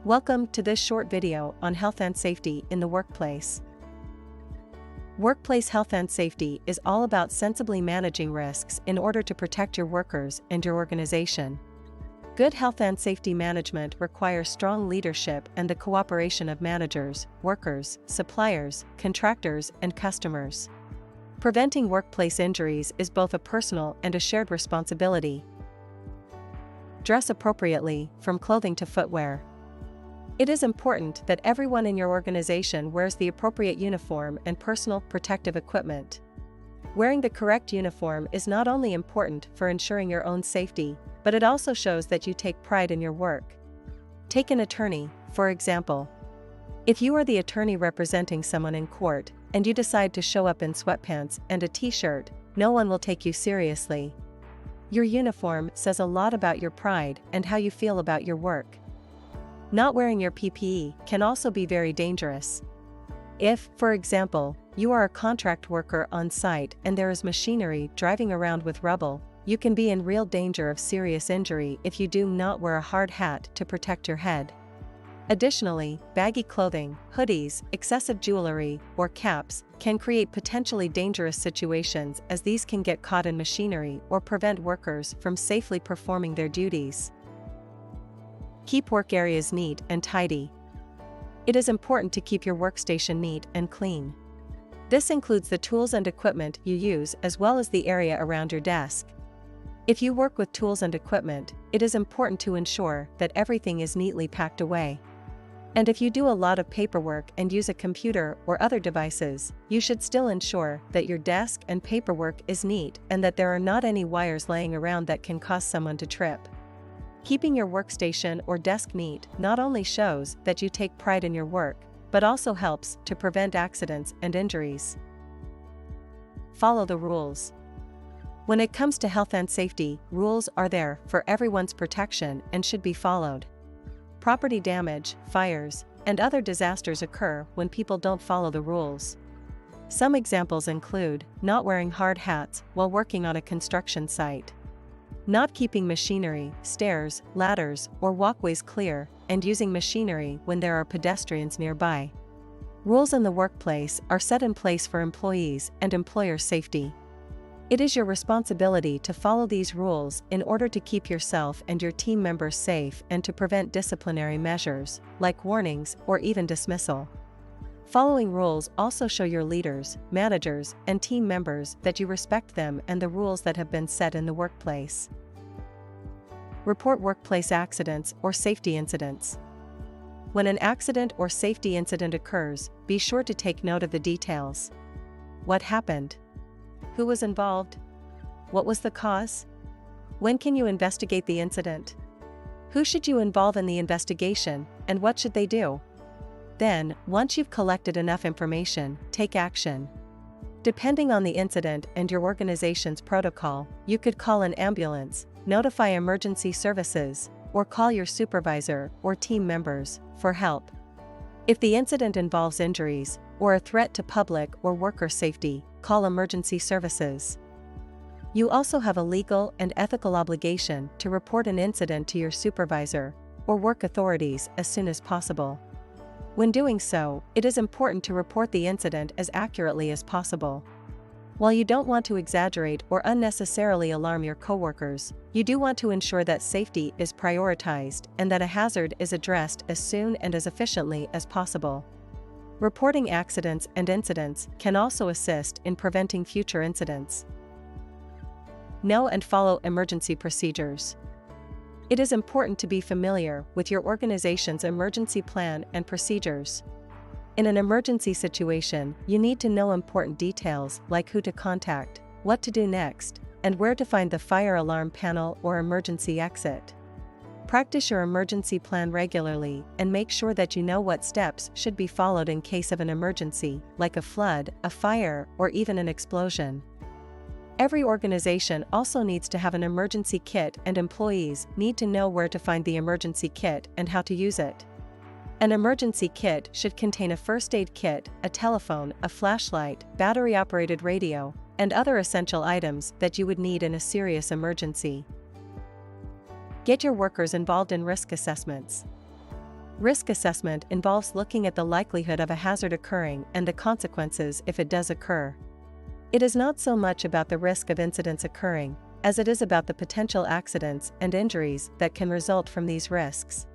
Welcome to this short video on health and safety in the workplace. Workplace health and safety is all about sensibly managing risks in order to protect your workers and your organization. Good health and safety management requires strong leadership and the cooperation of managers, workers, suppliers, contractors, and customers. Preventing workplace injuries is both a personal and a shared responsibility. Dress appropriately, from clothing to footwear. It is important that everyone in your organization wears the appropriate uniform and personal protective equipment. Wearing the correct uniform is not only important for ensuring your own safety, but it also shows that you take pride in your work. Take an attorney, for example. If you are the attorney representing someone in court, and you decide to show up in sweatpants and a t-shirt, no one will take you seriously. Your uniform says a lot about your pride and how you feel about your work. Not wearing your PPE can also be very dangerous. If, for example, you are a contract worker on site and there is machinery driving around with rubble, you can be in real danger of serious injury if you do not wear a hard hat to protect your head. Additionally, baggy clothing, hoodies, excessive jewelry, or caps can create potentially dangerous situations as these can get caught in machinery or prevent workers from safely performing their duties. Keep work areas neat and tidy. It is important to keep your workstation neat and clean. This includes the tools and equipment you use as well as the area around your desk. If you work with tools and equipment, it is important to ensure that everything is neatly packed away. And if you do a lot of paperwork and use a computer or other devices, you should still ensure that your desk and paperwork is neat and that there are not any wires laying around that can cause someone to trip. Keeping your workstation or desk neat not only shows that you take pride in your work, but also helps to prevent accidents and injuries. Follow the rules. When it comes to health and safety, rules are there for everyone's protection and should be followed. Property damage, fires, and other disasters occur when people don't follow the rules. Some examples include not wearing hard hats while working on a construction site, not keeping machinery, stairs, ladders, or walkways clear, and using machinery when there are pedestrians nearby. Rules in the workplace are set in place for employees and employer safety. It is your responsibility to follow these rules in order to keep yourself and your team members safe and to prevent disciplinary measures, like warnings or even dismissal. Following rules also show your leaders, managers, and team members that you respect them and the rules that have been set in the workplace. Report workplace accidents or safety incidents. When an accident or safety incident occurs, be sure to take note of the details. What happened? Who was involved? What was the cause? When can you investigate the incident? Who should you involve in the investigation, and what should they do? Then, once you've collected enough information, take action. Depending on the incident and your organization's protocol, you could call an ambulance, notify emergency services, or call your supervisor or team members for help. If the incident involves injuries or a threat to public or worker safety, call emergency services. You also have a legal and ethical obligation to report an incident to your supervisor or work authorities as soon as possible. When doing so, it is important to report the incident as accurately as possible. While you don't want to exaggerate or unnecessarily alarm your coworkers, you do want to ensure that safety is prioritized and that a hazard is addressed as soon and as efficiently as possible. Reporting accidents and incidents can also assist in preventing future incidents. Know and follow emergency procedures. It is important to be familiar with your organization's emergency plan and procedures. In an emergency situation, you need to know important details like who to contact, what to do next, and where to find the fire alarm panel or emergency exit. Practice your emergency plan regularly and make sure that you know what steps should be followed in case of an emergency, like a flood, a fire, or even an explosion. Every organization also needs to have an emergency kit, and employees need to know where to find the emergency kit and how to use it. An emergency kit should contain a first aid kit, a telephone, a flashlight, battery-operated radio, and other essential items that you would need in a serious emergency. Get your workers involved in risk assessments. Risk assessment involves looking at the likelihood of a hazard occurring and the consequences if it does occur. It is not so much about the risk of incidents occurring, as it is about the potential accidents and injuries that can result from these risks.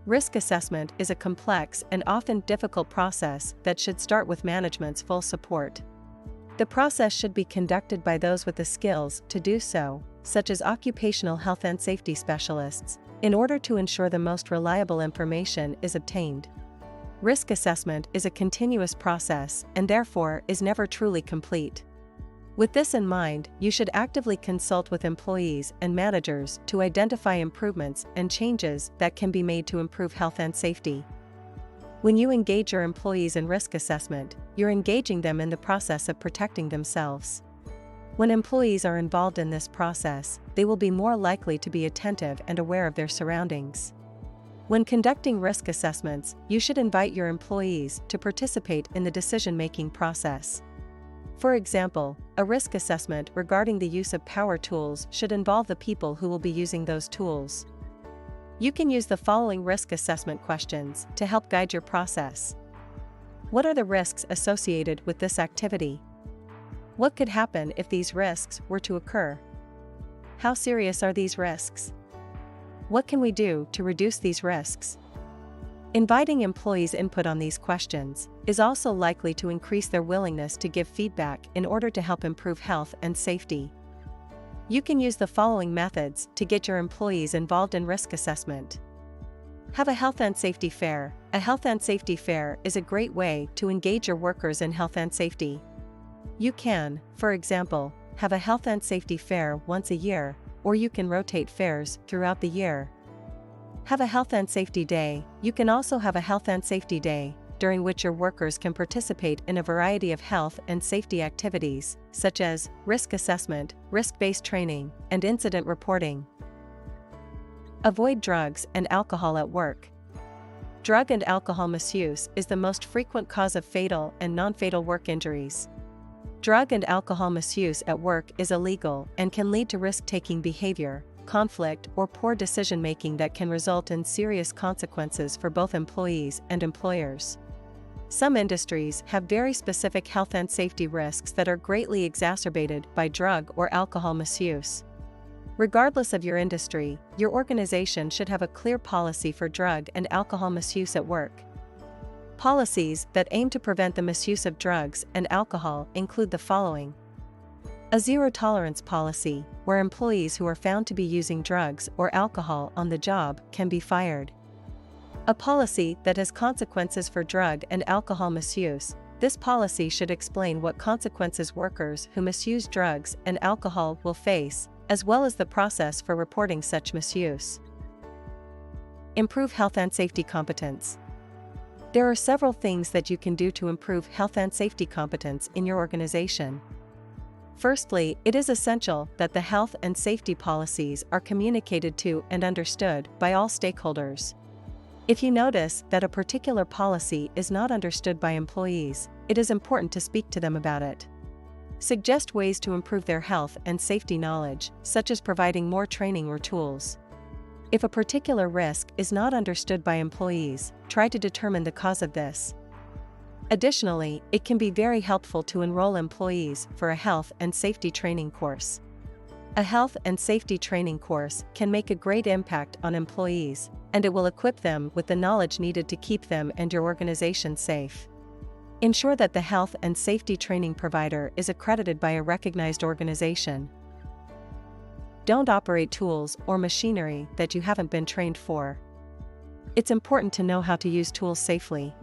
Risk assessment is a complex and often difficult process that should start with management's full support. The process should be conducted by those with the skills to do so, such as occupational health and safety specialists, in order to ensure the most reliable information is obtained. Risk assessment is a continuous process and therefore is never truly complete. With this in mind, you should actively consult with employees and managers to identify improvements and changes that can be made to improve health and safety. When you engage your employees in risk assessment, you're engaging them in the process of protecting themselves. When employees are involved in this process, they will be more likely to be attentive and aware of their surroundings. When conducting risk assessments, you should invite your employees to participate in the decision-making process. For example, a risk assessment regarding the use of power tools should involve the people who will be using those tools. You can use the following risk assessment questions to help guide your process. What are the risks associated with this activity? What could happen if these risks were to occur? How serious are these risks? What can we do to reduce these risks? Inviting employees' input on these questions is also likely to increase their willingness to give feedback in order to help improve health and safety. You can use the following methods to get your employees involved in risk assessment. Have a health and safety fair. A health and safety fair is a great way to engage your workers in health and safety. You can, for example, have a health and safety fair once a year, or you can rotate fairs throughout the year. Have a health and safety day. You can also have a health and safety day, during which your workers can participate in a variety of health and safety activities, such as risk assessment, risk-based training, and incident reporting. Avoid drugs and alcohol at work. Drug and alcohol misuse is the most frequent cause of fatal and non-fatal work injuries. Drug and alcohol misuse at work is illegal and can lead to risk-taking behavior, conflict, or poor decision-making that can result in serious consequences for both employees and employers. Some industries have very specific health and safety risks that are greatly exacerbated by drug or alcohol misuse. Regardless of your industry, your organization should have a clear policy for drug and alcohol misuse at work. Policies that aim to prevent the misuse of drugs and alcohol include the following: a zero-tolerance policy, where employees who are found to be using drugs or alcohol on the job can be fired. A policy that has consequences for drug and alcohol misuse. This policy should explain what consequences workers who misuse drugs and alcohol will face, as well as the process for reporting such misuse. Improve health and safety competence. There are several things that you can do to improve health and safety competence in your organization. Firstly, it is essential that the health and safety policies are communicated to and understood by all stakeholders. If you notice that a particular policy is not understood by employees, it is important to speak to them about it. Suggest ways to improve their health and safety knowledge, such as providing more training or tools. If a particular risk is not understood by employees, try to determine the cause of this. Additionally, it can be very helpful to enroll employees for a health and safety training course. A health and safety training course can make a great impact on employees, and it will equip them with the knowledge needed to keep them and your organization safe. Ensure that the health and safety training provider is accredited by a recognized organization. Don't operate tools or machinery that you haven't been trained for. It's important to know how to use tools safely.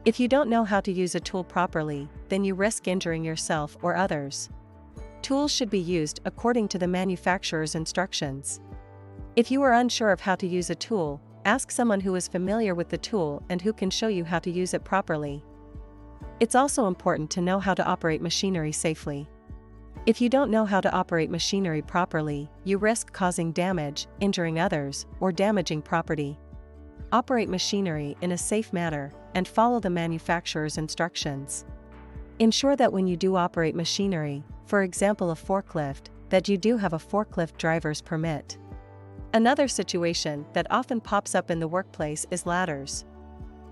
If you don't know how to use a tool properly, then you risk injuring yourself or others. Tools should be used according to the manufacturer's instructions. If you are unsure of how to use a tool, ask someone who is familiar with the tool and who can show you how to use it properly. It's also important to know how to operate machinery safely. If you don't know how to operate machinery properly, you risk causing damage, injuring others, or damaging property. Operate machinery in a safe manner and follow the manufacturer's instructions. Ensure that when you do operate machinery, for example a forklift, that you do have a forklift driver's permit. Another situation that often pops up in the workplace is ladders.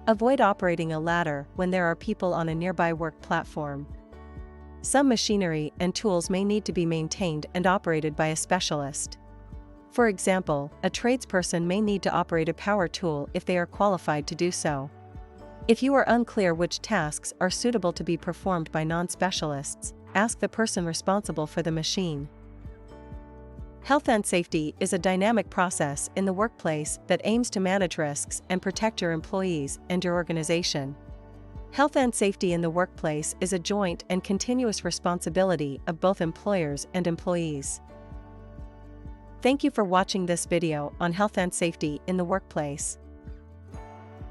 Avoid operating a ladder when there are people on a nearby work platform. Some machinery and tools may need to be maintained and operated by a specialist. For example, a tradesperson may need to operate a power tool if they are qualified to do so. If you are unclear which tasks are suitable to be performed by non-specialists, ask the person responsible for the machine. Health and safety is a dynamic process in the workplace that aims to manage risks and protect your employees and your organization. Health and safety in the workplace is a joint and continuous responsibility of both employers and employees. Thank you for watching this video on health and safety in the workplace.